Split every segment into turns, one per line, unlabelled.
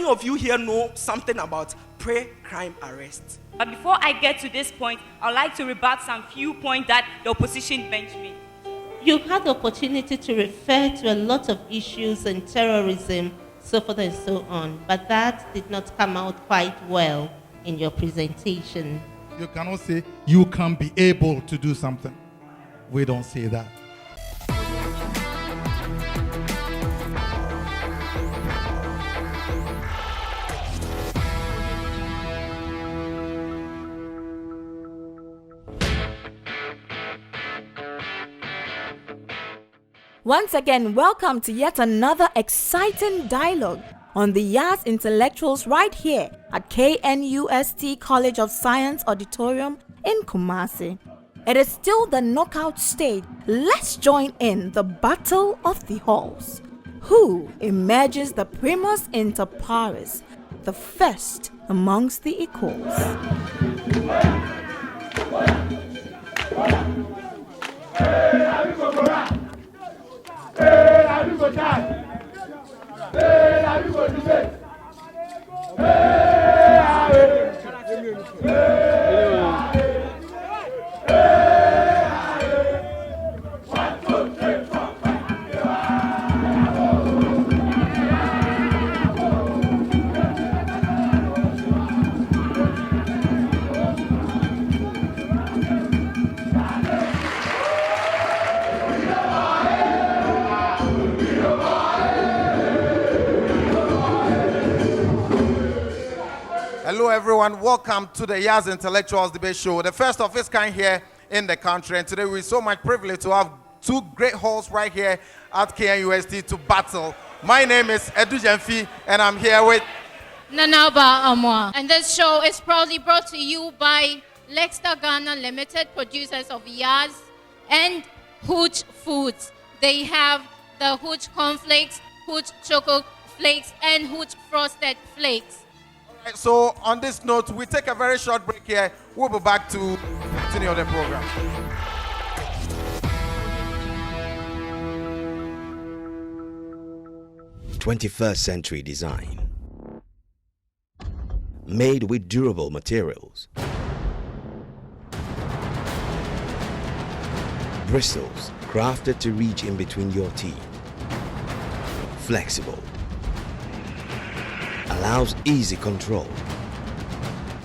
many of you here know something about pre-crime arrest?
But before I get to this point, I'd like to rebut some few points that the opposition bench made.
You had the opportunity to refer to a lot of issues and terrorism, so forth and so on, but that did not come out quite well in your presentation.
You cannot say you can be able to do something. We don't say that.
Once again, welcome to yet another exciting dialogue on the Yas Intellectuals right here at KNUST College of Science Auditorium in Kumasi. It is still the knockout stage. Let's join in the battle of the halls. Who emerges the primus inter pares, the first amongst the equals?
Hello everyone, welcome to the Yas Intellectuals Debate Show, the first of its kind here in the country. And today we're so much privileged to have two great halls right here at KNUST to battle. My name is Edu Jemfi and I'm here with
Nanaba Amwa. And this show is proudly brought to you by Lexter Ghana Limited, producers of Yas and Hooch Foods. They have the Hooch Cornflakes, Hooch Choco Flakes, and Hooch Frosted Flakes.
So on this note, we take a very short break here. We'll be back to continue the program.
'21st century design, made with durable materials, bristles crafted to reach in between your teeth, flexible, allows easy control.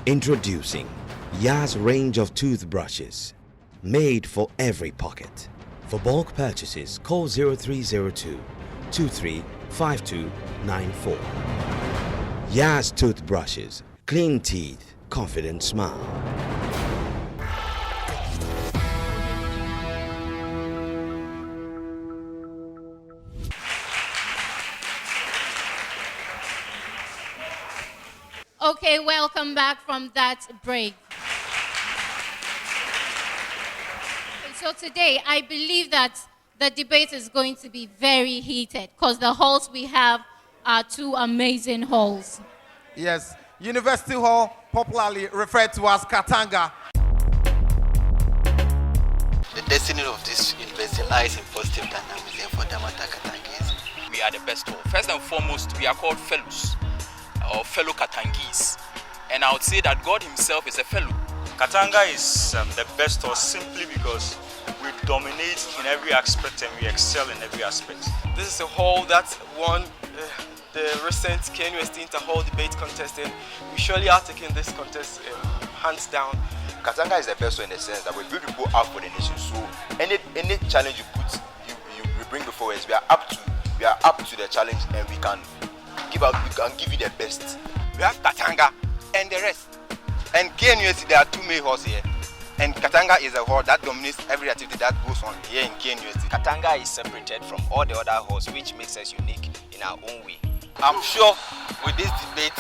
Introducing Yas range of toothbrushes, made for every pocket. For bulk purchases, call 0302 235294. Yas toothbrushes, clean teeth, confident smile.
Okay, welcome back from that break. So today, I believe that the debate is going to be very heated because the halls we have are two amazing halls.
Yes, University Hall, popularly referred to as Katanga.
The destiny of this university lies in positive dynamism for Damata Katangese.
We are the best hall. First and foremost, we are called fellows, or fellow Katangese. And I would say that God himself is a fellow.
Katanga is the best hall simply because we dominate in every aspect and we excel in every aspect.
This is a hall that won the recent KNUST Inter-Hall Debate Contest, and we surely are taking this contest hands down.
Katanga is the best one in the sense that we bring people out for the nation. So any challenge you put, we bring before us. We are up to the challenge, and we can give you the best.
We have Katanga and the rest. And KNUST, there are two main halls here. And Katanga is a hall that dominates every activity that goes on here in KNUST.
Katanga is separated from all the other halls, which makes us unique in our own way.
I'm sure with this debate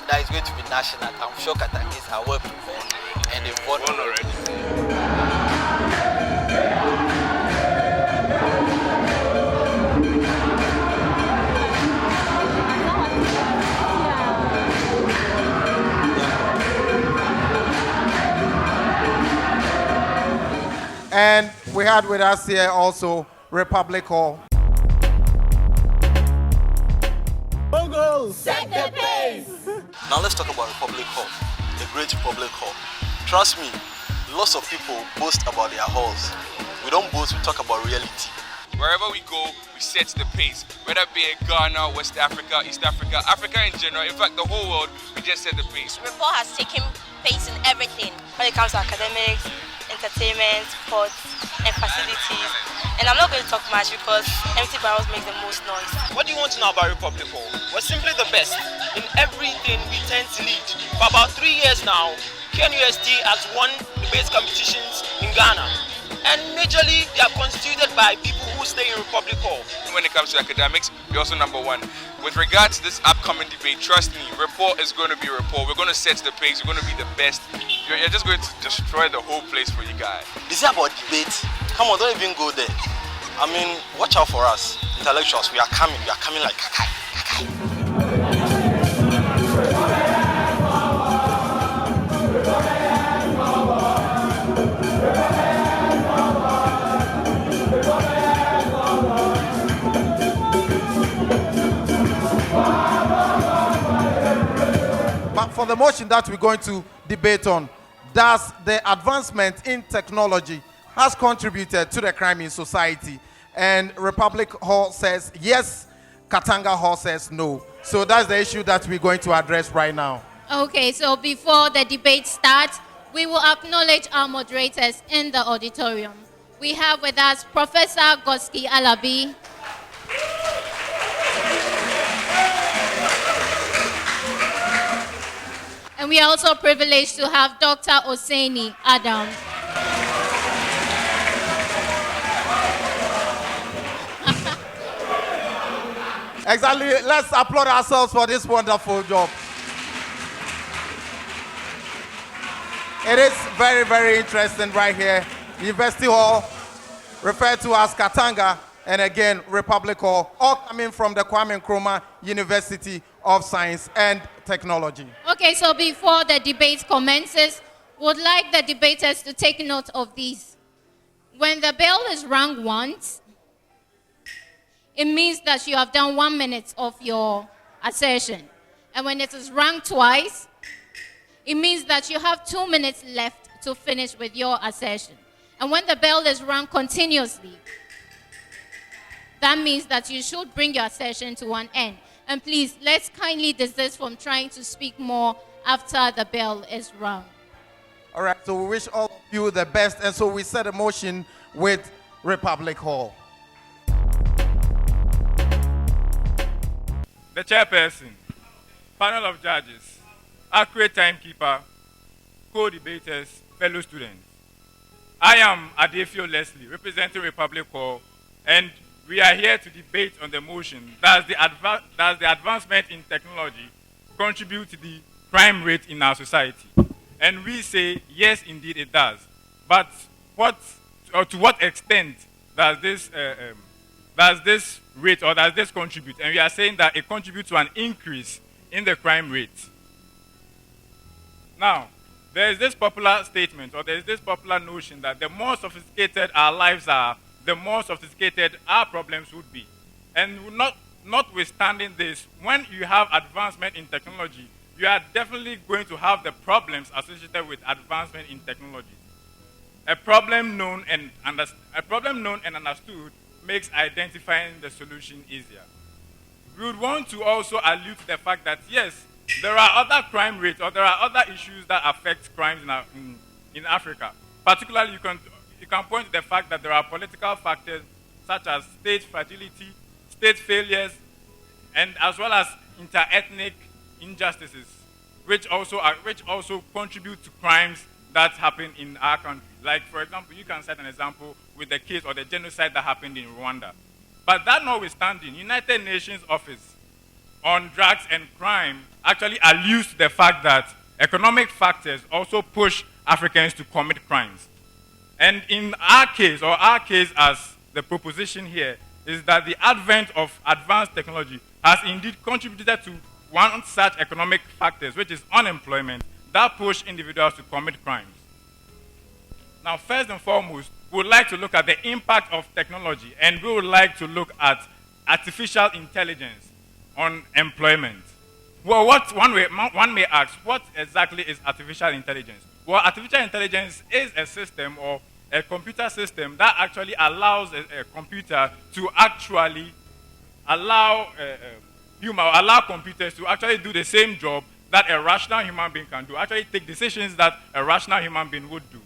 that is going to be national, I'm sure Katangese are well prepared and they've won already.
And we had with us here also Republic Hall.
Bongo! Set the pace!
Now let's talk about Republic Hall, the great Republic Hall. Trust me, lots of people boast about their halls. We don't boast, we talk about reality.
Wherever we go, we set the pace. Whether it be in Ghana, West Africa, East Africa, Africa in general, in fact the whole world, we just set the pace.
Rapport has taken place in everything when it comes to academics, entertainment, sports, and facilities. And I'm not going to talk much because empty barrels make the most noise.
What do you want to know about Republic Hall? We're simply the best. In everything we tend to lead. For about 3 years now, KNUST has won debate competitions in Ghana. And majorly they are constituted by people who stay in Republic Hall.
When it comes to academics, we're also number one. With regards to this upcoming debate, trust me, rapport is going to be rapport. We're going to set the pace. We're going to be the best. You're just going to destroy the whole place for you guys.
Is it about debate? Come on, don't even go there. I mean, watch out for us, intellectuals. We are coming like kakai.
But for the motion that we're going to debate on, does the advancement in technology has contributed to the crime in society? And Republic Hall says yes, Katanga Hall says no. So that's the issue that we're going to address right now.
Okay, so before the debate starts, we will acknowledge our moderators in the auditorium. We have with us Professor Goski Alabi. And we are also privileged to have Dr. Oseni Adam.
Exactly. Let's applaud ourselves for this wonderful job. It is very, very interesting right here. University Hall, referred to as Katanga, and again, Republic Hall, all coming from the Kwame Nkrumah University of Science and Technology.
Okay, so before the debate commences, would like the debaters to take note of these. When the bell is rung once, it means that you have done 1 minute of your assertion. And when it is rung twice, it means that you have 2 minutes left to finish with your assertion. And when the bell is rung continuously, that means that you should bring your assertion to an end. And please, let's kindly desist from trying to speak more after the bell is rung.
All right, so we wish all of you the best. And so we set a motion with Republic Hall.
The chairperson, panel of judges, accurate timekeeper, co-debaters, fellow students. I am Adefio Leslie, representing Republic Hall, and we are here to debate on the motion, does the advancement in technology contribute to the crime rate in our society? And we say, yes, indeed it does. But to what extent does this rate, or does this contribute? And we are saying that it contributes to an increase in the crime rate. Now, there is this popular statement, or there is this popular notion that the more sophisticated our lives are, the more sophisticated our problems would be. And notwithstanding this, when you have advancement in technology, you are definitely going to have the problems associated with advancement in technology. A problem known and understood makes identifying the solution easier. We would want to also allude to the fact that, yes, there are other crime rates, or there are other issues that affect crimes in Africa. Particularly, you can point to the fact that there are political factors such as state fragility, state failures, and as well as inter-ethnic injustices, which also contribute to crimes that happen in our country. Like, for example, you can set an example with the case or the genocide that happened in Rwanda. But that notwithstanding, United Nations Office on Drugs and Crime actually alludes to the fact that economic factors also push Africans to commit crimes. And in our case as the proposition here, is that the advent of advanced technology has indeed contributed to one such economic factors, which is unemployment, that push individuals to commit crimes. Now, first and foremost, we would like to look at the impact of technology, and we would like to look at artificial intelligence on employment. Well, what one may ask, what exactly is artificial intelligence? Well, artificial intelligence is a system or a computer system that actually allows a computer to actually allow computers to actually do the same job that a rational human being can do, actually take decisions that a rational human being would do.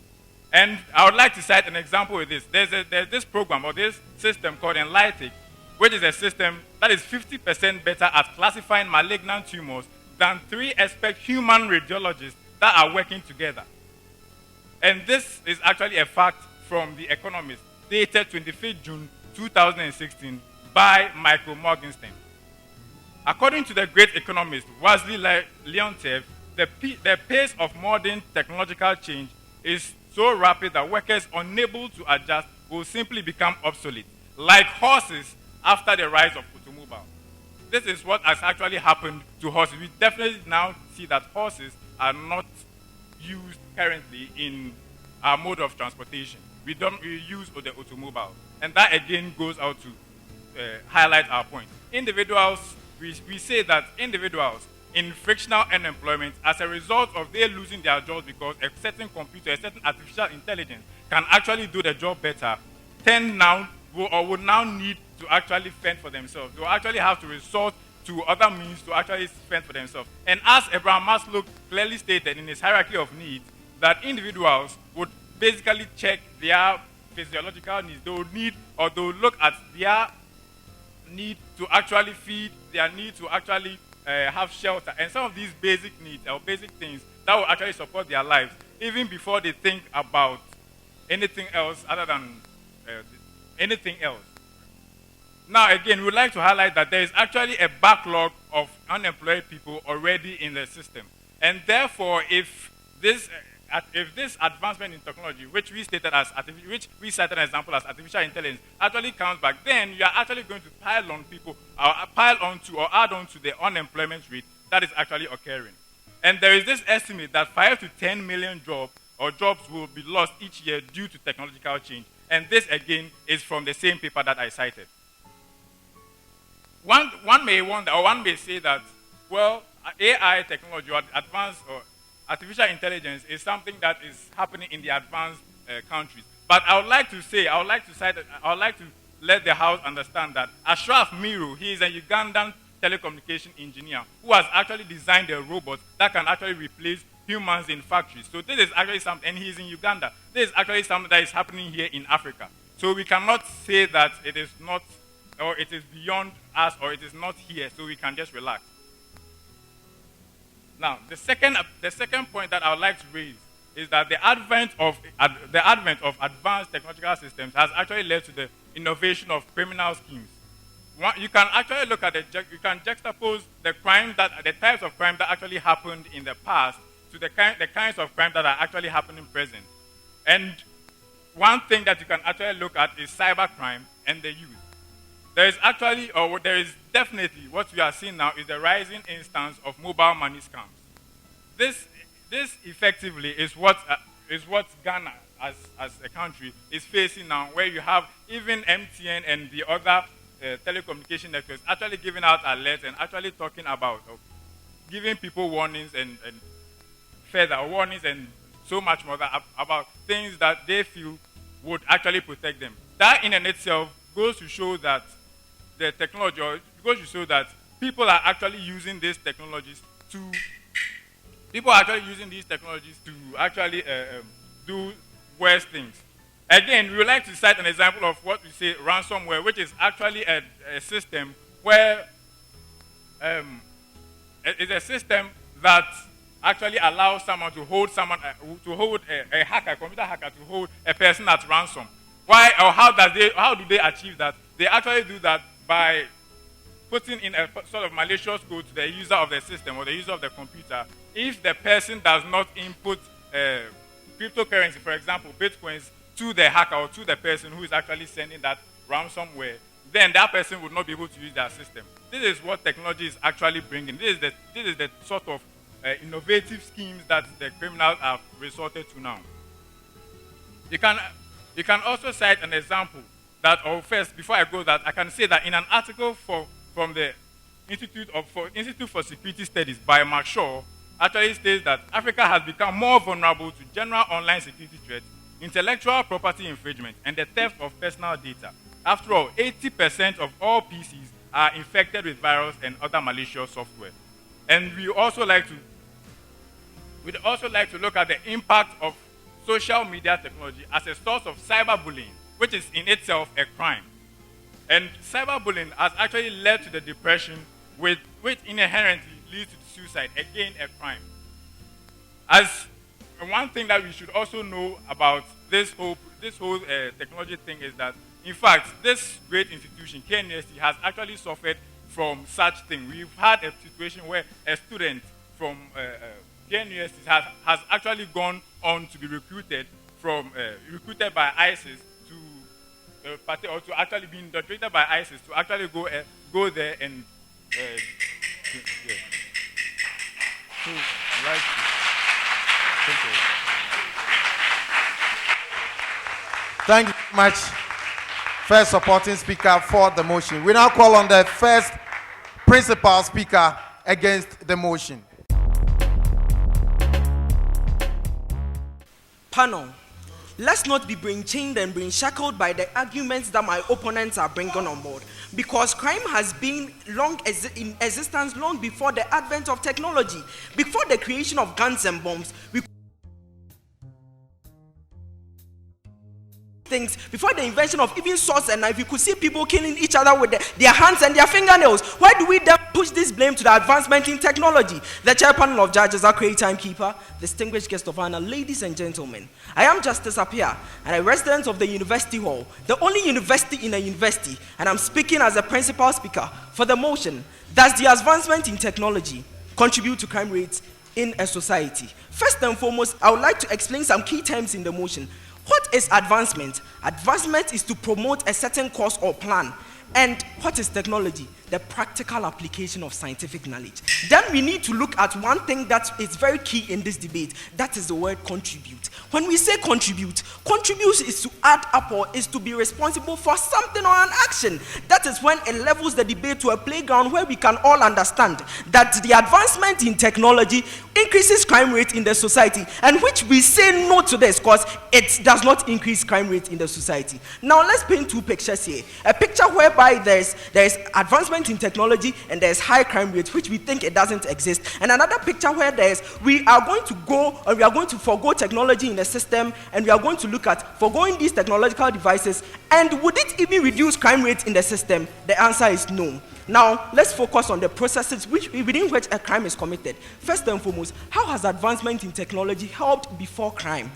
And I would like to cite an example with this. There's this program or this system called Enlightic, which is a system that is 50% better at classifying malignant tumors than 3 expert human radiologists that are working together. And this is actually a fact from The Economist, dated 25th June 2016 by Michael Morgenstern. According to the great economist Wassily Leontief, the pace of modern technological change is so rapid that workers unable to adjust will simply become obsolete, like horses after the rise of automobile. This is what has actually happened to horses. We definitely now see that horses are not used currently in our mode of transportation. We use the automobile. And that again goes out to highlight our point. We say that individuals in frictional unemployment as a result of they losing their jobs because a certain computer, a certain artificial intelligence can actually do the job better, would now need to actually fend for themselves. They will actually have to resort to other means to actually fend for themselves. And as Abraham Maslow clearly stated in his hierarchy of needs, that individuals would basically check their physiological needs. They would need, or they would look at their need to actually feed, their need to actually have shelter, and some of these basic needs or basic things that will actually support their lives, even before they think about anything else other than anything else. Now, again, we would like to highlight that there is actually a backlog of unemployed people already in the system, and therefore, if this advancement in technology, which we cited an example as artificial intelligence, actually comes back, then you are actually going to pile on to the unemployment rate that is actually occurring. And there is this estimate that 5 to 10 million jobs will be lost each year due to technological change. And this again is from the same paper that I cited. One may wonder, or one may say that, well, AI technology or advanced or artificial intelligence is something that is happening in the advanced countries. But I would like to let the House understand that Ashraf Miru, he is a Ugandan telecommunication engineer who has actually designed a robot that can actually replace humans in factories. So this is actually something, and he's in Uganda. This is actually something that is happening here in Africa. So we cannot say that it is not, or it is beyond us, or it is not here, so we can just relax. Now, the second point that I would like to raise is that the advent of advanced technological systems has actually led to the innovation of criminal schemes. You can actually look at you can juxtapose the types of crime that actually happened in the past to the kinds of crime that are actually happening present. And one thing that you can actually look at is cybercrime and the youth. There is definitely what we are seeing now is the rising instance of mobile money scams. This effectively is what Ghana as a country is facing now, where you have even MTN and the other telecommunication networks actually giving out alerts and actually talking about giving people warnings and further warnings and so much more about things that they feel would actually protect them. That in and itself goes to show that the technology, or goes to show that people are actually using these technologies to actually do worse things. Again, we would like to cite an example of what we say ransomware, which is actually a system where it's a system that actually allows someone to hold a hacker, a computer hacker, to hold a person at ransom. Why or how do they achieve that? They actually do that by putting in a sort of malicious code to the user of the system or the user of the computer. If the person does not input cryptocurrency, for example, bitcoins, to the hacker or to the person who is actually sending that ransomware, then that person would not be able to use their system. This is what technology is actually bringing. This is the sort of innovative schemes that the criminals have resorted to now. You can also cite an example that, or first, before I go, that I can say that in an article from the Institute for Security Studies by Mark Shaw actually states that Africa has become more vulnerable to general online security threats, intellectual property infringement, and the theft of personal data. After all, 80% of all PCs are infected with virus and other malicious software. And we'd also like to look at the impact of social media technology as a source of cyberbullying, which is in itself a crime. And cyberbullying has actually led to the depression, which inherently leads to suicide, again a crime. As one thing that we should also know about this whole technology thing is that, in fact, this great institution, KNUST, has actually suffered from such thing. We've had a situation where a student from KNUST has actually gone on to be recruited by ISIS or to actually be indoctrinated by ISIS to actually go there and
Thank you very much, first supporting speaker for the motion. We now call on the first principal speaker against the motion.
Panel, let's not be brain chained and brain shackled by the arguments that my opponents are bringing on board, because crime has been in existence long before the advent of technology, before the creation of guns and bombs. Things before the invention of even swords and knives, you could see people killing each other with their hands and their fingernails. Why do we then push this blame to the advancement in technology? The chair panel of judges, our creator timekeeper, distinguished guest of honor, ladies and gentlemen, I am Justice Apia, and a resident of the University Hall, the only university in a university, and I'm speaking as a principal speaker for the motion. Does the advancement in technology contribute to crime rates in a society? First and foremost, I would like to explain some key terms in the motion. What is advancement? Advancement is to promote a certain cause or plan. And what is technology? The practical application of scientific knowledge. Then we need to look at one thing that is very key in this debate. That is the word contribute. When we say contribute is to add up or is to be responsible for something or an action. That is when it levels the debate to a playground where we can all understand that the advancement in technology increases crime rate in the society, and which we say no to this because it does not increase crime rate in the society. Now let's paint two pictures here. A picture whereby there is advancement in technology and there is high crime rate, which we think it doesn't exist, and another picture where we are going to forgo technology in the system, and we are going to look at forgoing these technological devices, and would it even reduce crime rate in the system? The answer is no. Now, let's focus on the processes within which a crime is committed. First and foremost, how has advancement in technology helped before crime?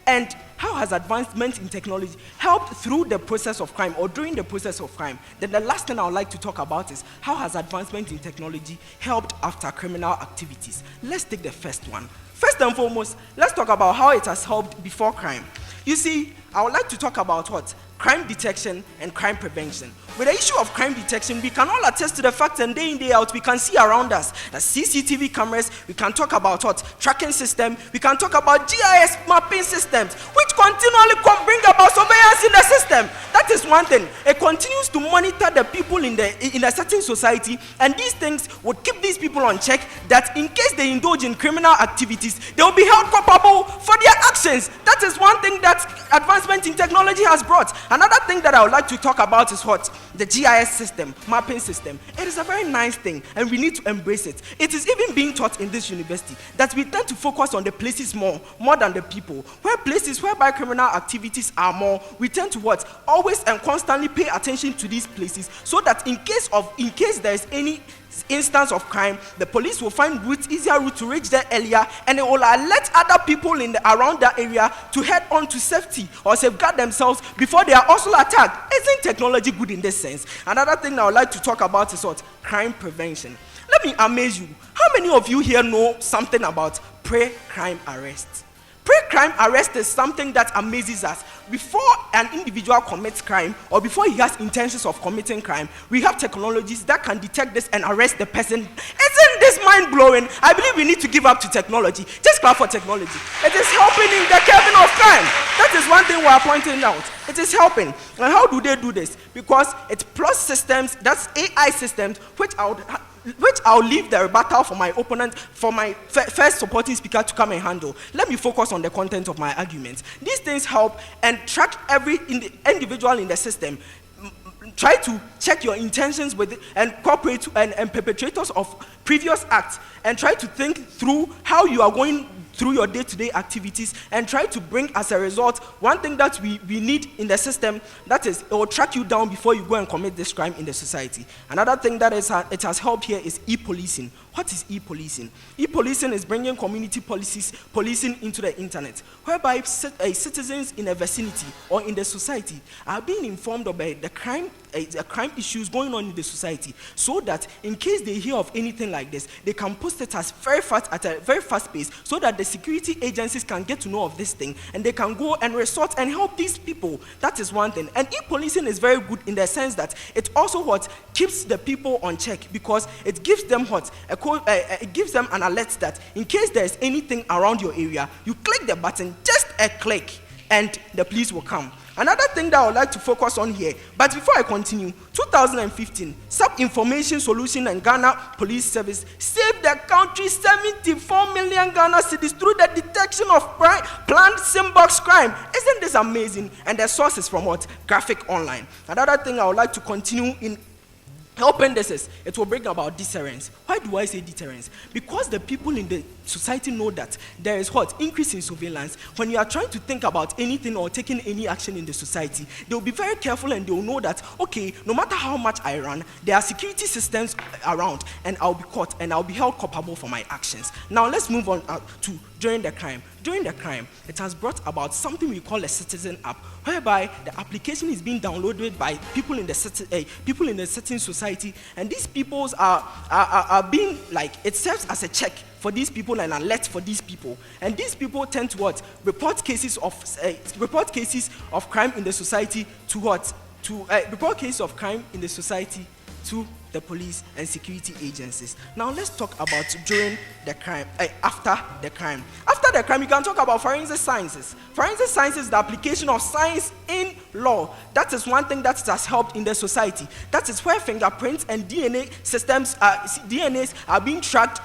And how has advancement in technology helped through the process of crime or during the process of crime? Then the last thing I would like to talk about is how has advancement in technology helped after criminal activities? Let's take the first one. First and foremost, let's talk about how it has helped before crime. You see, I would like to talk about what? Crime detection and crime prevention. With the issue of crime detection, we can all attest to the fact that day in, day out, we can see around us the CCTV cameras, we can talk about what? Tracking system, we can talk about GIS mapping systems, which continually bring about surveillance in the system. That is one thing. It continues to monitor the people in a certain society, and these things would keep these people on check that in case they indulge in criminal activities, they will be held culpable for their actions. That is one thing that advancement in technology has brought. Another thing that I would like to talk about is what? The GIS system, mapping system. It is a very nice thing, and we need to embrace it. It is even being taught in this university that we tend to focus on the places more than the people. Where places whereby criminal activities are more, we tend to what? Always and constantly pay attention to these places, so that in case there is any instance of crime, the police will find easier route to reach there earlier, and it will alert other people around that area to head on to safety or safeguard themselves before they are also attacked. Isn't technology good in this sense? Another thing I would like to talk about is what? Crime prevention. Let me amaze you. How many of you here know something about pre-crime arrest? Pre-crime arrest is something that amazes us. Before an individual commits crime or before he has intentions of committing crime, we have technologies that can detect this and arrest the person. Isn't this mind-blowing? I believe we need to give up to technology. Just clap for technology. It is helping in the curbing of crime. That is one thing we are pointing out. It is helping. And how do they do this? Because it plus systems, that's AI systems, which I would which I'll leave the rebuttal for my opponent, for my first supporting speaker to come and handle. Let me focus on the content of my arguments. These things help and track every individual in the system. Try to check your intentions with it and cooperate and perpetrators of previous acts, and try to think through how you are going through your day-to-day activities, and try to bring as a result one thing that we need in the system, that is, it will track you down before you go and commit this crime in the society. Another thing that it has helped here is e-policing. What is e-policing? E-policing is bringing community policing into the internet, whereby citizens in a vicinity or in the society are being informed about the crime issues going on in the society, so that in case they hear of anything like this, they can post it at a very fast pace, so that the security agencies can get to know of this thing, and they can go and resort and help these people. That is one thing. And e-policing is very good in the sense that it also keeps the people on check, because it gives them it gives them an alert that in case there is anything around your area, you click the button, just a click, and the police will come. Another thing that I would like to focus on here, but before I continue, 2015, Sub-Information Solution and Ghana Police Service saved the country 74 million Ghana cedis through the detection of planned symbox crime. Isn't this amazing? And the source is from what? Graphic Online. Another thing I would like to continue in helping this is, it will bring about deterrence. Why do I say deterrence? Because the people in the society know that there is increase in surveillance. When you are trying to think about anything or taking any action in the society, they will be very careful, and they will know that, okay, no matter how much I run, there are security systems around, and I'll be caught and I'll be held culpable for my actions. Now let's move on to during the crime. During the crime, it has brought about something we call a citizen app, whereby the application is being downloaded by people in the certain society, and these people are being it serves as a check for these people and alert for these people, and these people tend to report cases of crime in the society to the police and security agencies. Now let's talk about during the crime, after the crime. After the crime, you can talk about forensic sciences. Forensic science is the application of science in law. That is one thing that has helped in the society. That is where fingerprints and DNA systems, DNAs are being tracked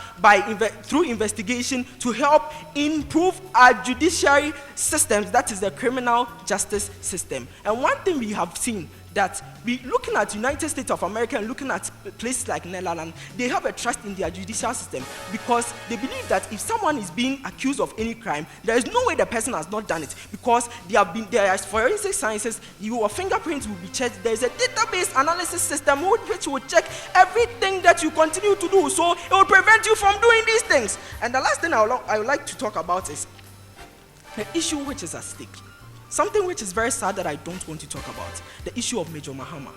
through investigation to help improve our judiciary systems. That is the criminal justice system. And one thing we have seen, that looking at United States of America and looking at places like Netherlands, they have a trust in their judicial system, because they believe that if someone is being accused of any crime, there is no way the person has not done it, because there are forensic sciences, your fingerprints will be checked, there is a database analysis system which will check everything that you continue to do, so it will prevent you from doing these things. And the last thing I would like to talk about is the issue which is at stake. Something which is very sad that I don't want to talk about, the issue of Major Mahama.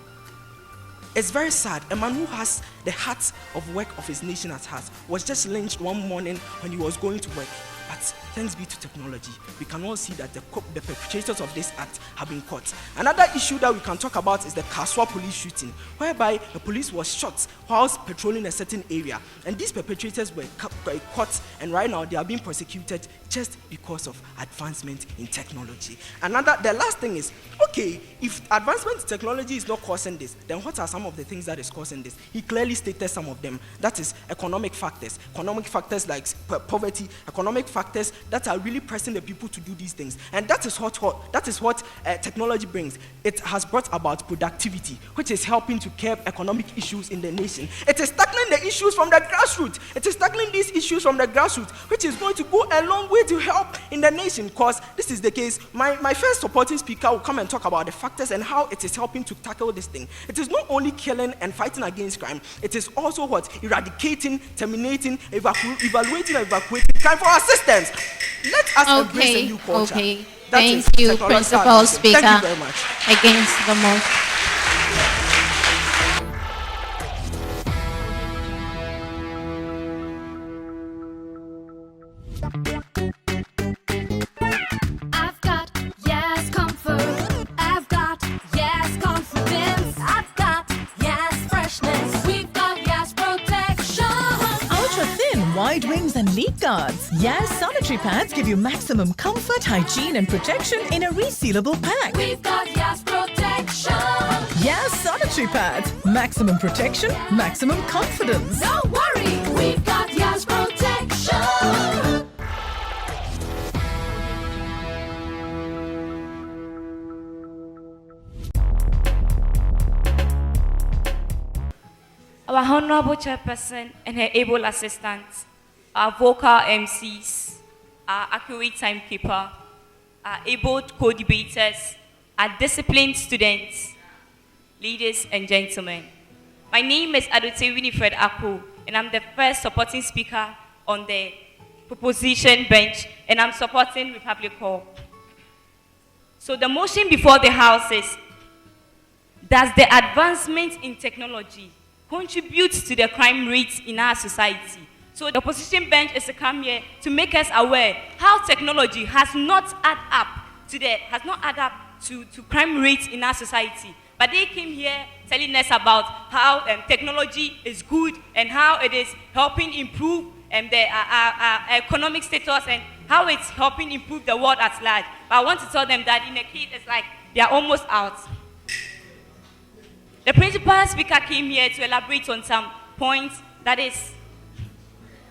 It's very sad. A man who has the heart of work of his nation at heart was just lynched one morning when he was going to work. But thanks be to technology, we can all see that the perpetrators of this act have been caught. Another issue that we can talk about is the Kaswa police shooting, whereby the police was shot whilst patrolling a certain area. And these perpetrators were caught, and right now they are being prosecuted just because of advancement in technology. The last thing is, okay, if advancement in technology is not causing this, then what are some of the things that is causing this? He clearly stated some of them. That is economic factors like poverty, economic factors that are really pressing the people to do these things. And that is what technology brings. It has brought about productivity, which is helping to curb economic issues in the nation. It is tackling the issues from the grassroots. It is tackling these issues from the grassroots, which is going to go a long way to help in the nation, because this is the case. My first supporting speaker will come and talk about the factors and how it is helping to tackle this thing. It is not only killing and fighting against crime, it is also eradicating, terminating, evaluating and evacuating crime for our systems. Let us embrace a new culture.
Okay.
That
Thank you, Principal Speaker.
Thank you very much.
Against the motion.
I've got yes comfort. I've got yes confidence. I've got yes freshness. We've got yes protection.
Ultra thin, wide wings and leak guards. Yes sanitary pads give you maximum comfort, hygiene and protection in a resealable pack.
We've got yes protection.
Yas sanitary pads. Maximum protection, maximum confidence.
Don't worry, we've got Yas protection.
Our honorable chairperson and her able assistants, our vocal MCs, our accurate timekeeper, our able co-debaters, our disciplined students, ladies and gentlemen. My name is Adote Winifred Ako, and I'm the first supporting speaker on the proposition bench, and I'm supporting Republic Hall. So the motion before the House is, does the advancement in technology contribute to the crime rates in our society? So the opposition bench is to come here to make us aware how technology has not add up to crime rates in our society. But they came here telling us about how technology is good and how it is helping improve our economic status and how it's helping improve the world at large. But I want to tell them that in a case, it's like they are almost out. The principal speaker came here to elaborate on some points,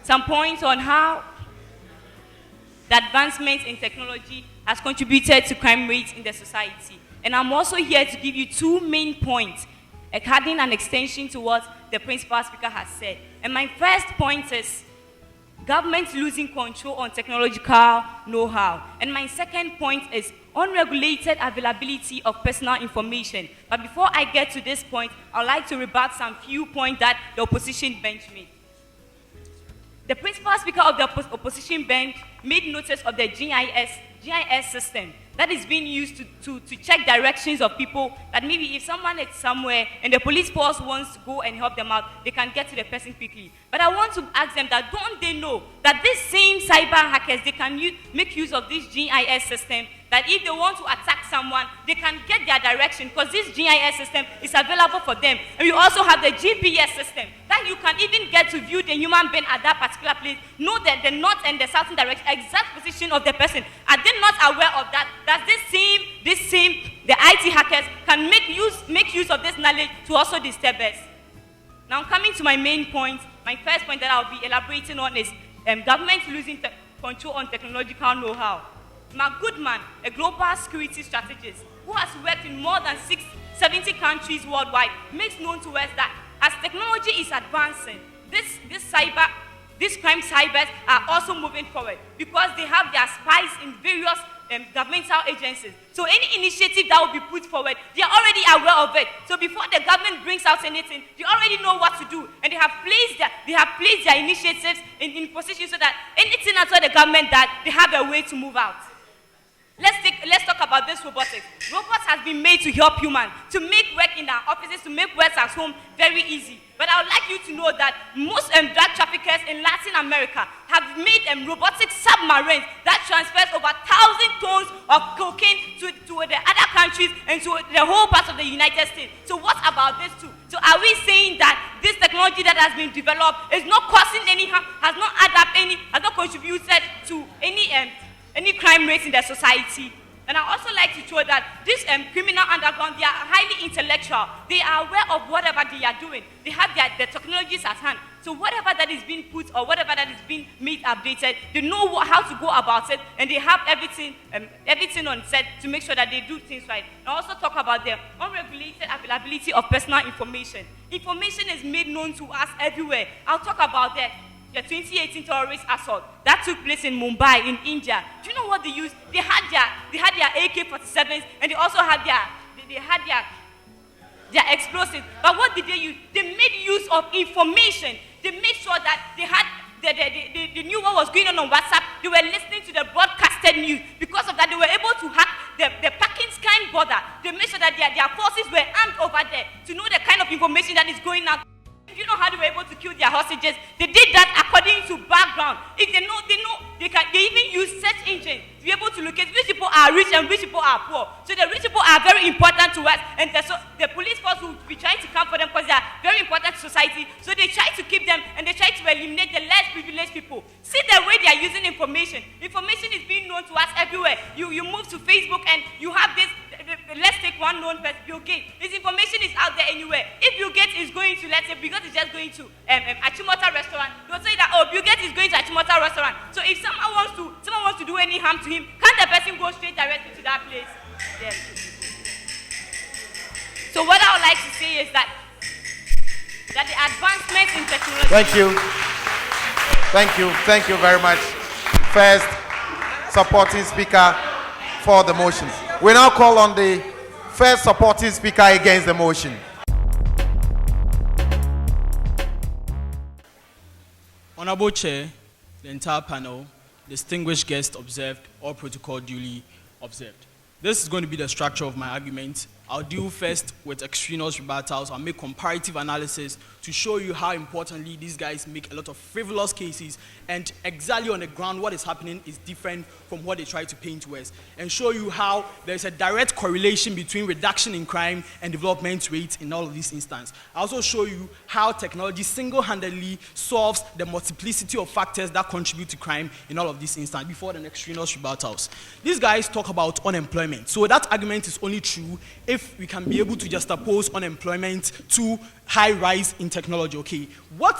some points on how the advancement in technology has contributed to crime rates in the society. And I'm also here to give you two main points, adding an extension to what the principal speaker has said. And my first point is government losing control on technological know-how. And my second point is unregulated availability of personal information. But before I get to this point, I'd like to rebut some few points that the opposition bench made. The principal speaker of the opposition bench made notice of the GIS system that is being used to check directions of people, that maybe if someone is somewhere and the police force wants to go and help them out, they can get to the person quickly. But I want to ask them that don't they know that these same cyber hackers, they can make use of this GIS system, that if they want to attack someone, they can get their direction because this GIS system is available for them. And we also have the GPS system that you can even get to view the human being at that particular place, know that the north and the southern direction, exact position of the person. Are they not aware of that? That the IT hackers can make use of this knowledge to also disturb us. Now coming to my main point, my first point that I'll be elaborating on is government losing control on technological know-how. Mark Goodman, a global security strategist who has worked in more than 70 countries worldwide, makes known to us that as technology is advancing, these crime cybers are also moving forward because they have their spies in various governmental agencies. So any initiative that will be put forward, they are already aware of it. So before the government brings out anything, they already know what to do, and they have placed their initiatives in position so that anything outside the government that they have a way to move out. Let's talk about this robotics. Robots has been made to help humans, to make work in our offices, to make work at home very easy. But I would like you to know that most drug traffickers in Latin America have made robotic submarines that transfers over 1,000 tons of cocaine to the other countries and to the whole part of the United States. So what about this too? So are we saying that this technology that has been developed is not causing any harm, has not contributed to any crime rates in the society? And I also like to show that this criminal underground, they are highly intellectual. They are aware of whatever they are doing. They have the technologies at hand. So whatever that is being put or whatever that is being made updated, they know how to go about it, and they have everything on set to make sure that they do things right. And I also talk about the unregulated availability of personal information. Information is made known to us everywhere. I'll talk about that. The 2018 terrorist assault that took place in Mumbai, in India. Do you know what they used? They had their AK-47s, and they also had their explosives. But what did they use? They made use of information. They made sure that they knew what was going on WhatsApp. They were listening to the broadcasted news. Because of that, they were able to hack the Pakistan border. They made sure that their forces were armed over there to know the kind of information that is going out. Do you know how they were able to kill their hostages? They did that according to background. If they know, they even use search engines to be able to locate which people are rich and which people are poor. So the rich people are very important to us, and the police force will be trying to come for them because they are very important to society. So they try to keep them, and they try to eliminate the less privileged people. See the way they are using information. Information is being known to us everywhere. You move to Facebook and you have this. Let's take one known person, Bill Gates. His information is out there anywhere. If Bill Gates is going to, let's say, Bill Gates is just going to Achimota restaurant, they'll say that, oh, Bill Gates is going to Achimota restaurant. So if someone wants to do any harm to him, can't the person go straight directly to that place? Yes. So what I would like to say is that the advancement in technology.
Thank you very much. First supporting speaker for the motion. We now call on the first supporting speaker against the motion.
Honorable Chair, the entire panel, distinguished guests observed, all protocol duly observed. This is going to be the structure of my argument. I'll deal first with extraneous rebuttals. I'll make comparative analysis to show you how importantly these guys make a lot of frivolous cases, and exactly on the ground what is happening is different from what they try to paint to us, and show you how there's a direct correlation between reduction in crime and development rates in all of these instances. I'll also show you how technology single-handedly solves the multiplicity of factors that contribute to crime in all of these instances before the extraneous rebuttals. These guys talk about unemployment. So that argument is only true if we can be able to just oppose unemployment to high rise in technology. Okay, what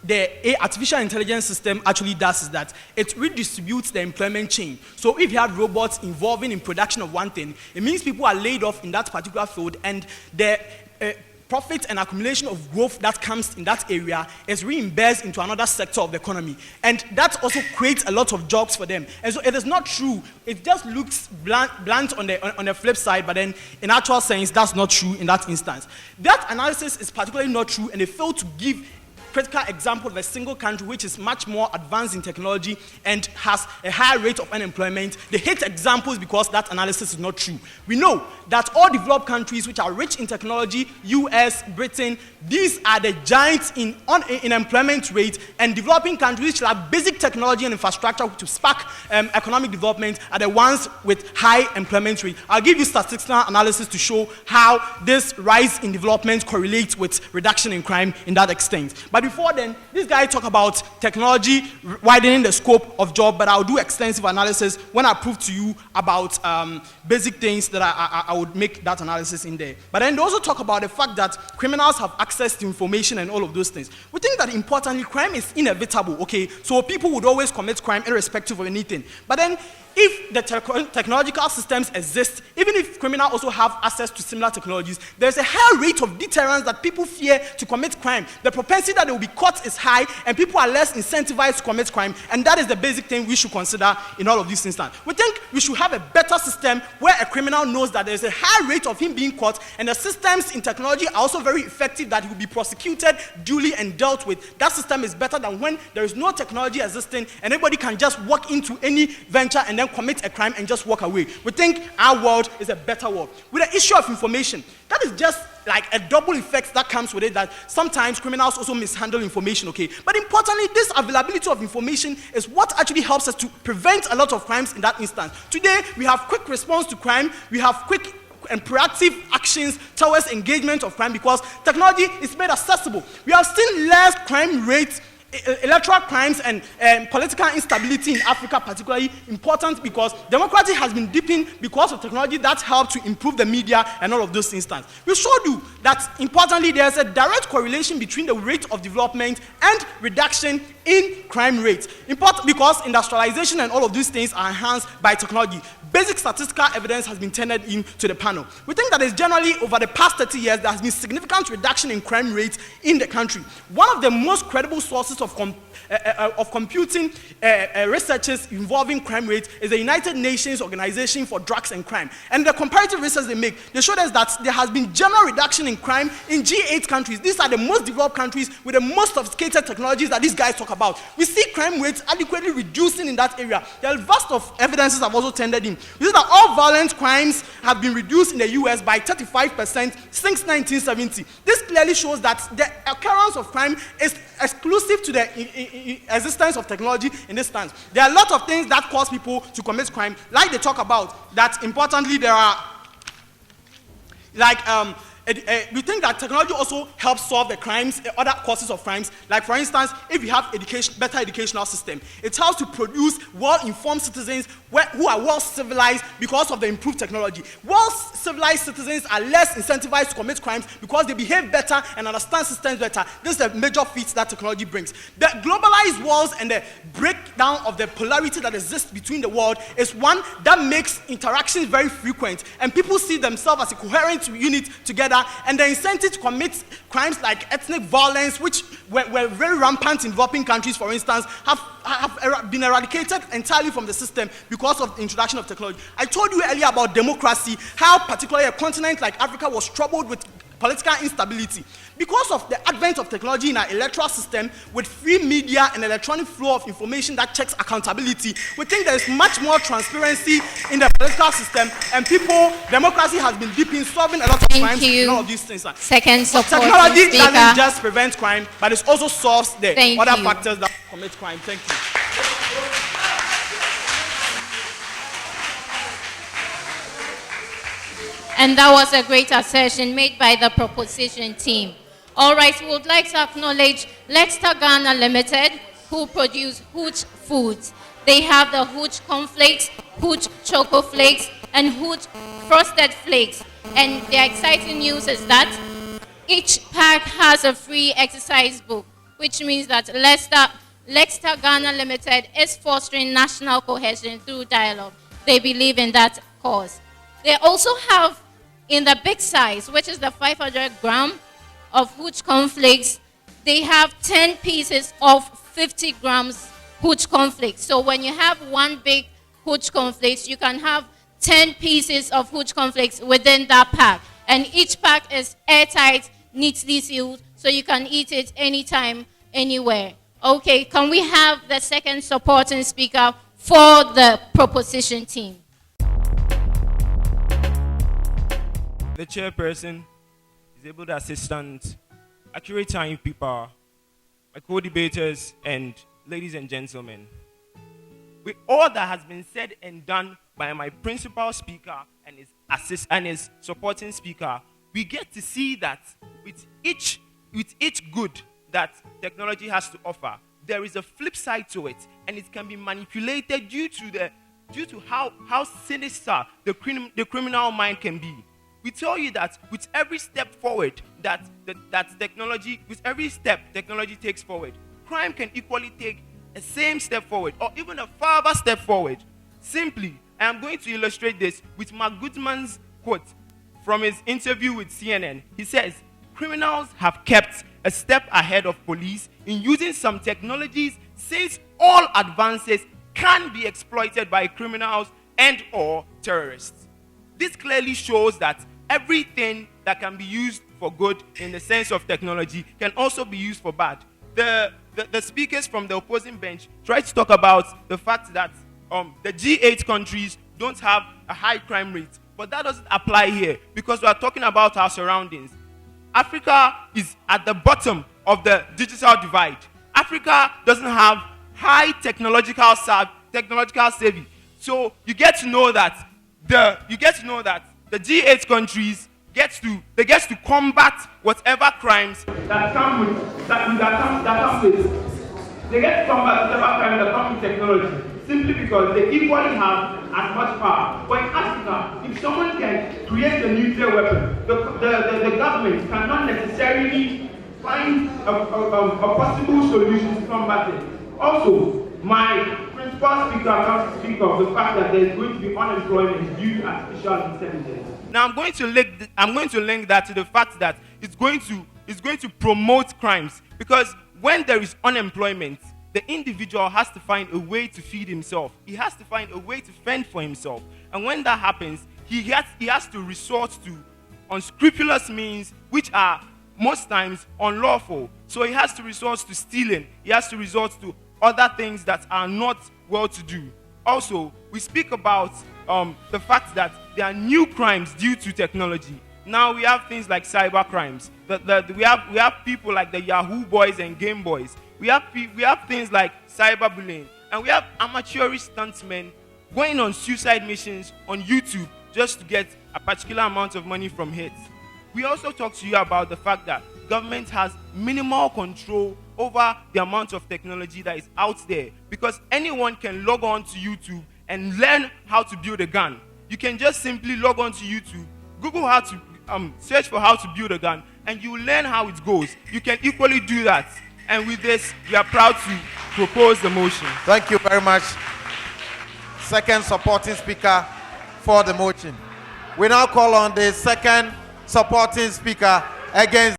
the artificial intelligence system actually does is that it redistributes the employment chain. So if you have robots involving in production of one thing, it means people are laid off in that particular field, and the profit and accumulation of growth that comes in that area is reimbursed into another sector of the economy, and that also creates a lot of jobs for them. And so it is not true. It just looks blunt on the flip side, but then in actual sense that's not true in that instance. That analysis is particularly not true, and they fail to give critical example of a single country which is much more advanced in technology and has a higher rate of unemployment. They hate examples because that analysis is not true. We know that all developed countries which are rich in technology, US, Britain, these are the giants in employment rate, and developing countries which have basic technology and infrastructure to spark economic development are the ones with high employment rate. I'll give you statistical analysis to show how this rise in development correlates with reduction in crime in that extent. But before then, this guy talk about technology widening the scope of job, but I'll do extensive analysis when I prove to you about basic things that I would make that analysis in there. But then they also talk about the fact that criminals have access to information and all of those things. We think that importantly, crime is inevitable, okay? So people would always commit crime irrespective of anything. But then if the technological systems exist, even if criminals also have access to similar technologies, there's a high rate of deterrence that people fear to commit crime. The propensity that they will be caught is high, and people are less incentivized to commit crime, and that is the basic thing we should consider in all of these instances. We think we should have a better system where a criminal knows that there's a high rate of him being caught, and the systems in technology are also very effective that he will be prosecuted duly and dealt with. That system is better than when there is no technology existing and anybody can just walk into any venture and then commit a crime and just walk away. We think our world is a better world. With the issue of information, that is just like a double effect that comes with it, that sometimes criminals also mishandle information, okay? But importantly, this availability of information is what actually helps us to prevent a lot of crimes in that instance. Today, we have quick response to crime, we have quick and proactive actions towards engagement of crime because technology is made accessible. We have seen less crime rates, electoral crimes and political instability in Africa particularly important because democracy has been deepened because of technology that helped to improve the media and all of those instances. We showed you that importantly there's a direct correlation between the rate of development and reduction in crime rates. Important because industrialization and all of these things are enhanced by technology. Basic statistical evidence has been tendered in to the panel. We think that is generally over the past 30 years there has been significant reduction in crime rates in the country. One of the most credible sources of computing researches involving crime rates is the United Nations Organization for Drugs and Crime. And the comparative research they make, they showed us that there has been general reduction in crime in G8 countries. These are the most developed countries with the most sophisticated technologies that these guys talk about. We see crime rates adequately reducing in that area. There are vast of evidences have also tendered in. We see that all violent crimes have been reduced in the US by 35% since 1970. This clearly shows that the occurrence of crime is exclusive to the existence of technology in this stance. There are a lot of things that cause people to commit crime, like they talk about that importantly there are like
we think that technology also helps solve the crimes, other causes of crimes. Like for instance, if we have better educational system, it helps to produce well-informed citizens who are well civilized because of the improved technology. Well civilized citizens are less incentivized to commit crimes because they behave better and understand systems better. This is the major feat that technology brings. The globalized worlds and the breakdown of the polarity that exists between the world is one that makes interactions very frequent, and people see themselves as a coherent unit together, and the incentive to commit crimes like ethnic violence, which were very rampant in developing countries, for instance, have been eradicated entirely from the system because of the introduction of technology. I told you earlier about democracy, how particularly a continent like Africa was troubled with political instability. Because of the advent of technology in our electoral system, with free media and electronic flow of information that checks accountability, we think there is much more transparency in the political system, and democracy has been deep in solving a lot of crimes and all of these things.
Second supporting
technology
speaker.
doesn't just prevent crime, but it also solves the
Thank
other
you.
factors that commit crime. Thank you.
And that was a great assertion made by the proposition team. All right, we would like to acknowledge Lexter Ghana Limited, who produce Hooch Foods. They have the Hooch Cornflakes, Hooch Choco Flakes, and Hooch Frosted Flakes. And the exciting news is that each pack has a free exercise book, which means that Lexter Ghana Limited is fostering national cohesion through dialogue. They believe in that cause. They also have, in the big size, which is the 500 gram of Hooch Cornflakes, they have 10 pieces of 50 grams Hooch Cornflakes. So when you have one big Hooch Cornflakes, you can have 10 pieces of Hooch Cornflakes within that pack. And each pack is airtight, neatly sealed, so you can eat it anytime, anywhere. Okay, can we have the second supporting speaker for the proposition team?
The chairperson, disabled assistant, accurate timekeeper, my co-debaters, and ladies and gentlemen. With all that has been said and done by my principal speaker and his supporting speaker, we get to see that with each good that technology has to offer, there is a flip side to it, and it can be manipulated due to how sinister the criminal mind can be. We tell you that with every step forward that technology takes forward, crime can equally take a same step forward or even a farther step forward. Simply, I am going to illustrate this with Mark Goodman's quote from his interview with CNN. He says, "Criminals have kept a step ahead of police in using some technologies since all advances can be exploited by criminals and or terrorists." This clearly shows that everything that can be used for good in the sense of technology can also be used for bad. The speakers from the opposing bench tried to talk about the fact that the G8 countries don't have a high crime rate, but that doesn't apply here because we are talking about our surroundings. Africa is at the bottom of the digital divide. Africa doesn't have high technological savvy. So you get to know that the G8 countries get to combat whatever crimes that come with technology, simply because they equally have as much power. But in Africa, if someone can create a nuclear weapon, the government cannot necessarily find a possible solution to combat it. Also, my principal speaker comes to speak of the fact that there is going to be unemployment due to artificial intelligence. Now, I'm going to link that to the fact that it's going to promote crimes, because when there is unemployment, the individual has to find a way to feed himself. He has to find a way to fend for himself. And when that happens, he has to resort to unscrupulous means, which are most times unlawful. So he has to resort to stealing. He has to resort to other things that are not well to do. Also, we speak about the fact that there are new crimes due to technology. Now we have things like cyber crimes. We have people like the Yahoo boys and Game Boys. We have things like cyberbullying, and we have amateurish stuntmen going on suicide missions on YouTube just to get a particular amount of money from hits. We also talked to you about the fact that government has minimal control over the amount of technology that is out there, because anyone can log on to YouTube and learn how to build a gun. You can just simply log on to YouTube, Google how to search for how to build a gun, and you learn how it goes. You can equally do that. And with this, we are proud to propose the motion.
Thank you very much. Second supporting speaker for the motion. We now call on the second supporting speaker against.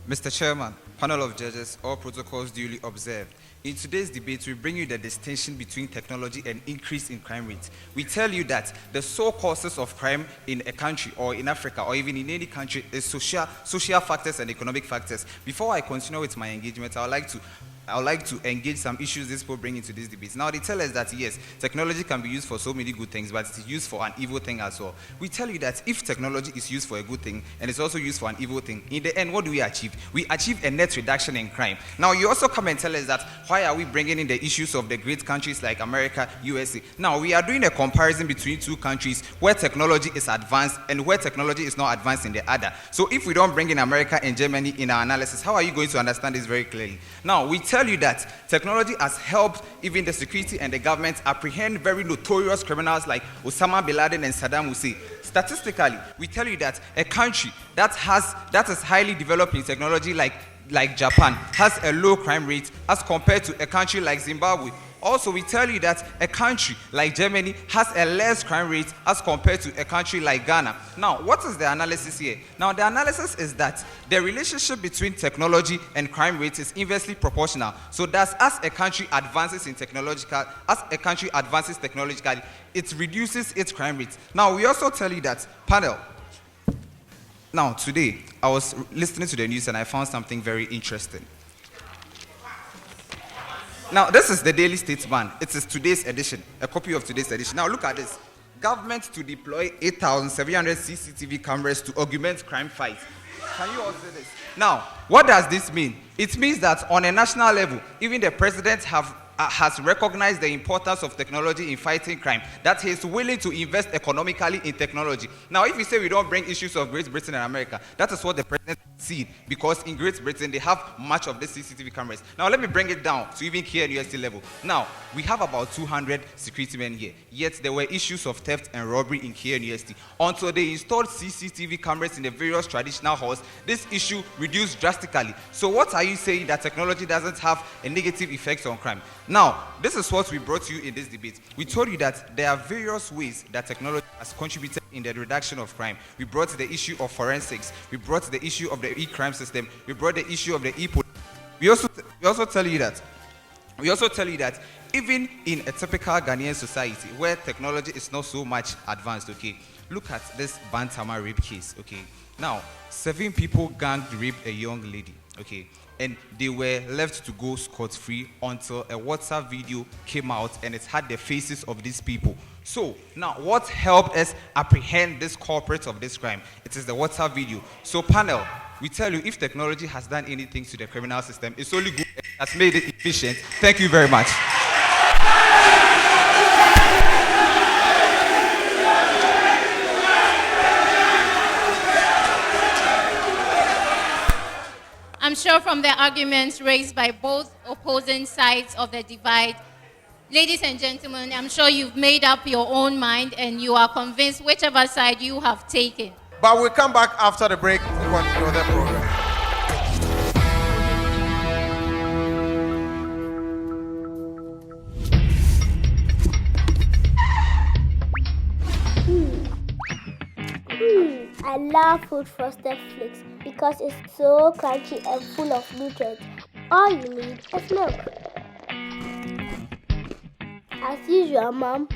Mr. Chairman, panel of judges, all protocols duly observed. In today's debate, we bring you the distinction between technology and increase in crime rate. We tell you that the sole causes of crime in a country or in Africa or even in any country is social factors and economic factors. Before I continue with my engagement, I would like to engage some issues these people bring into this debate. Now, they tell us that, yes, technology can be used for so many good things, but it's used for an evil thing as well. We tell you that if technology is used for a good thing and it's also used for an evil thing, in the end, what do we achieve? We achieve a net reduction in crime. Now, you also come and tell us that, why are we bringing in the issues of the great countries like America, USA? Now, we are doing a comparison between two countries where technology is advanced and where technology is not advanced in the other. So if we don't bring in America and Germany in our analysis, how are you going to understand this very clearly? Now, we tell you that technology has helped even the security and the government apprehend very notorious criminals like Osama bin Laden and Saddam Hussein. Statistically, we tell you that a country that is highly developed in technology like Japan has a low crime rate as compared to a country like Zimbabwe. Also, we tell you that a country like Germany has a less crime rate as compared to a country like Ghana. Now, what is the analysis here? Now, the analysis is that the relationship between technology and crime rate is inversely proportional. So that's as a country advances technologically, it reduces its crime rate. Now, we also tell you that, panel, now today, I was listening to the news and I found something very interesting. Now, this is the Daily Statesman. It is today's edition, a copy of today's edition. Now, look at this. Government to deploy 8,700 CCTV cameras to augment crime fight. Can you all see this? Now, what does this mean? It means that on a national level, even the president has recognized the importance of technology in fighting crime, that he is willing to invest economically in technology. Now, if we say we don't bring issues of Great Britain and America, that is what the president sees, because in Great Britain, they have much of the CCTV cameras. Now, let me bring it down to even here at UST level. Now, we have about 200 security men here, yet there were issues of theft and robbery in here at UST. Until they installed CCTV cameras in the various traditional halls, this issue reduced drastically. So what are you saying, that technology doesn't have a negative effect on crime? Now, this is what we brought you in this debate. We told you that there are various ways that technology has contributed in the reduction of crime. We brought the issue of forensics. We brought the issue of the e-crime system. We brought the issue of the e-police. We also tell you that even in a typical Ghanaian society where technology is not so much advanced, okay, look at this Bantama rape case, okay. Now, 7 people gang raped a young lady, okay, and they were left to go scot-free until a WhatsApp video came out and it had the faces of these people. So, now, what helped us apprehend this culprit of this crime? It is the WhatsApp video. So, panel, we tell you, if technology has done anything to the criminal system, it's only good, it has made it efficient. Thank you very much.
I'm sure from the arguments raised by both opposing sides of the divide, ladies and gentlemen, I'm sure you've made up your own mind and you are convinced whichever side you have taken.
But we'll come back after the break to continue the program.
I love Fruit Frosted Flakes because it's so crunchy and full of nutrients. All you need is milk. As usual, Mom.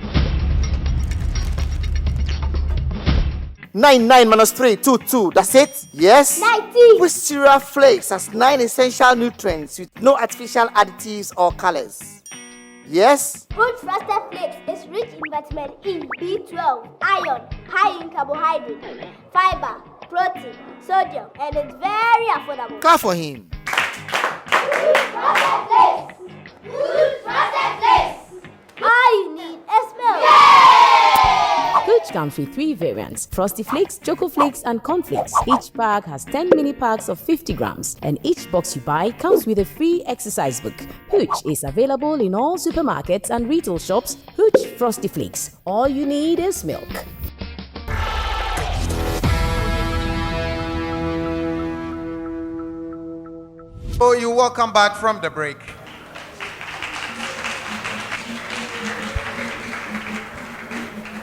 9 minus 3, 2, 2. That's it? Yes?
90!
With cereal flakes has 9 essential nutrients with no artificial additives or colors. Yes?
Fruit Frosted Flakes is rich in vitamin E, B12, iron, high in carbohydrate, fiber, protein, sodium, and it's very affordable.
Clap for him.
Fruit Frosted Flakes! Fruit Frosted Flakes! All you need is milk. Yay!
Good
comes with 3 variants: Frosty Flakes, Choco Flakes, and Cornflakes. Each pack has 10 mini packs of 50 grams, and each box you buy comes with a free exercise book. Hooch is available in all supermarkets and retail shops. Hooch Frosty Flakes. All you need is milk.
So you welcome back from the break.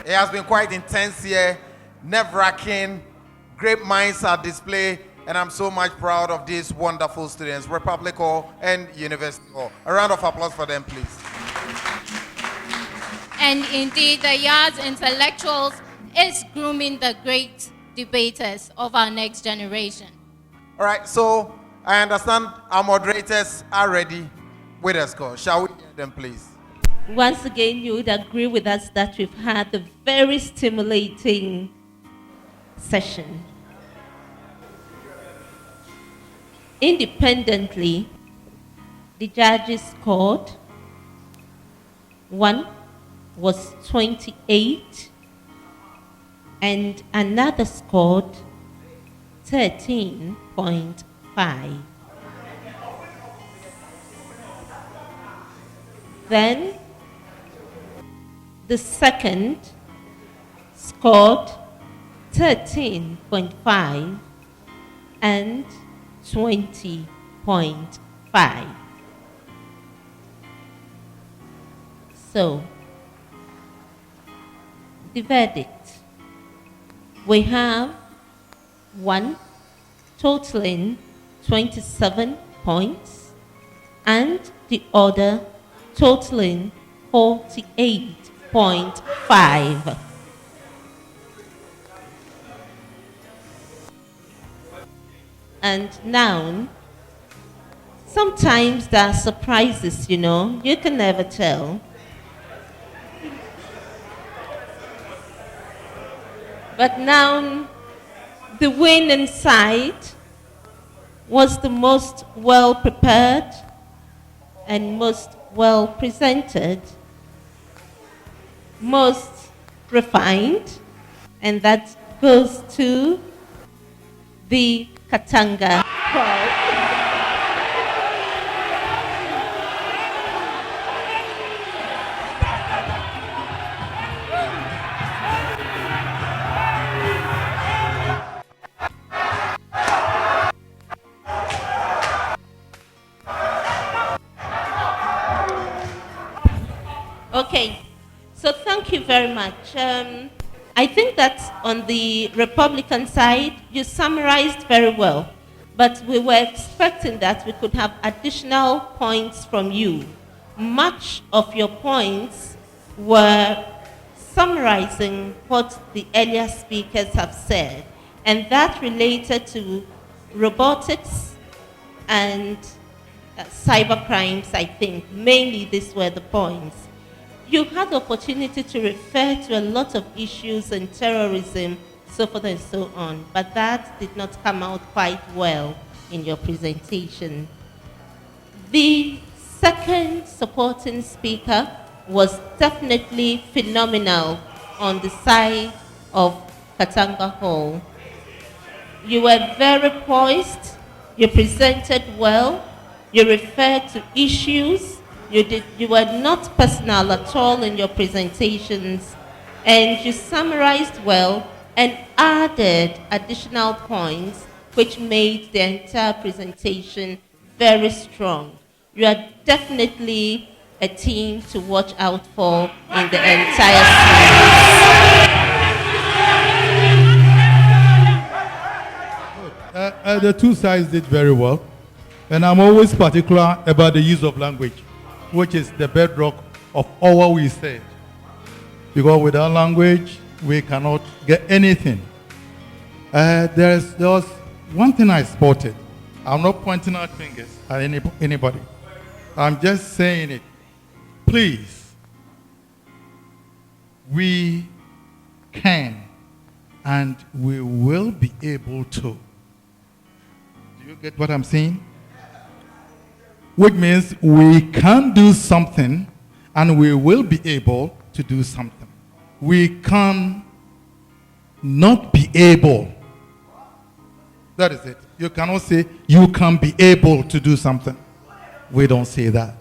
It has been quite intense here, nerve-wracking, great minds are displayed, and I'm so much proud of these wonderful students, Republic Hall and University Hall. A round of applause for them, please.
And indeed, the Yard's Intellectuals is grooming the great debaters of our next generation.
All right, so I understand our moderators are ready with a score. Shall we hear them, please?
Once again, you would agree with us that we've had a very stimulating session. Independently, the judges scored. One was 28, and another scored 13.5. Then the second scored 13.5 and 20.5. So, the verdict. We have one totaling 27 points and the other totaling 48.5. And now, sometimes there are surprises, you know, you can never tell. But now, the winning side was the most well prepared and most well presented, most refined, and that goes to the Katanga crowd. Okay, so thank you very much. I think that on the Republican side, you summarized very well, but we were expecting that we could have additional points from you. Much of your points were summarizing what the earlier speakers have said, and that related to robotics and cyber crimes, I think. Mainly these were the points. You had the opportunity to refer to a lot of issues and terrorism, so forth and so on, but that did not come out quite well in your presentation. The second supporting speaker was definitely phenomenal on the side of Katanga Hall. You were very poised, you presented well, you referred to issues, you were not personal at all in your presentations, and you summarized well and added additional points which made the entire presentation very strong. You are definitely a team to watch out for in the entire
series. The two sides did very well, and I'm always particular about the use of language, which is the bedrock of all we said. Because without language, we cannot get anything. There was one thing I spotted. I'm not pointing out fingers at anybody. I'm just saying it. Please, we can and we will be able to. Do you get what I'm saying? Which means we can do something and we will be able to do something. We can not be able. That is it. You cannot say you can be able to do something. We don't say that.